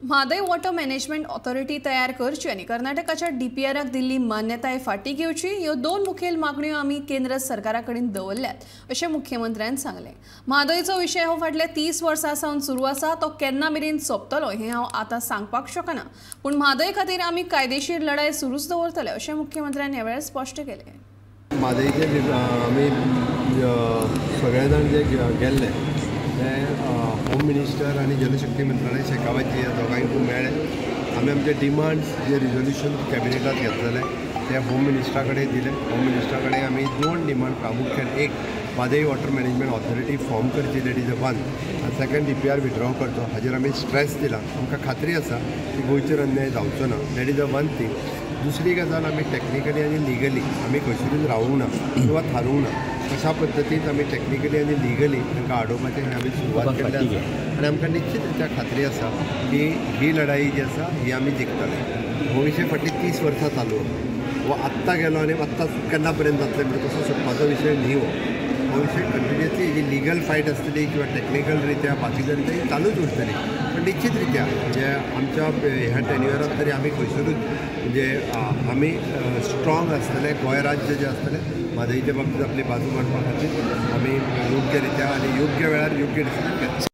Mhadei water management authority तयार करची आणि कर्नाटकाच्या डीपीआराक दिल्ली मान्यताय फाटी घेवची ह्यो दोन मुखेल मागण्यो आमी केंद्र सरकाराकडेन दवरल्यात अशें मुख्यमंत्र्यान सांगलें। म्हादयचो विशय हो फाटल्या 30 वर्सां सावन सुरू आसा, तो केन्ना मेरेन सोंपतलो हें हांव आतां सांगपाक शकना, पूण म्हादय खातीर आमी कायदेशीर लढाय सुरूच दवरतले अशें मुख्यमंत्र्यान ह्या वेळार स्पश्ट केलें। म्हादयचे आमी सगळे जाण जे गेल्ले ते होम मिनिस्टर आणि जलशक्ती मंत्रालय शेकावत ह्या दोगांयकूय मेळ्ळे। आमी आमचे डिमांड्स जे रिझोल्यूशन कॅबिनेटात घेतलेले ते होम मिनिस्टरा कडेन दिले। होम मिनिस्टरा कडेन आमी दोन डिमांड प्रामुख्यान एक Mhadei water management authority form करची, दॅट इज अ वन, आनी सेकंड डीपीआर विथड्रॉ करचो हाजेर आमी स्ट्रेस दिला। आमकां खात्री आसा की गोंयचेर अन्याय जावचो ना, that is a one thing. दुसरी गजाल आमी टॅक्निकली आनी लिगली आमी खंयसरूच रावूंक ना किंवा थारूंक ना, कशा पद्दतीन आमी टॅक्निकली आनी लिगली तांकां आडोवपाची आमी सुरवात केल्ली आसा आनी आमकां निश्चित रित्या खात्री आसा की ही लढाई जी आसा ही आमी जिखतले। हो विशय फाटली 30 वर्सां चालू हो आत्तां गेलो आनी आत्तां केन्ना पर्यंत जातले म्हणजे तसो सुटपाचो विशय न्ही हो विशय कंटिन्युअसली जी लिगल फायट आसतली किंवा टॅक्निकल रित्या बाकी तरी चालूच उरतली, पण निश्चित रित्या म्हणजे आमच्या ह्या टेन्युअरांत तरी आमी खंयसरूच म्हणजे आमी स्ट्रॉंग आसतले। गोंय राज्य जे आसतले म्हादयच्या बाबतींत आपली बाजू मांडपा खातीर आमी योग्य रित्या आनी योग्य वेळार योग्य डिसिजन घेतले।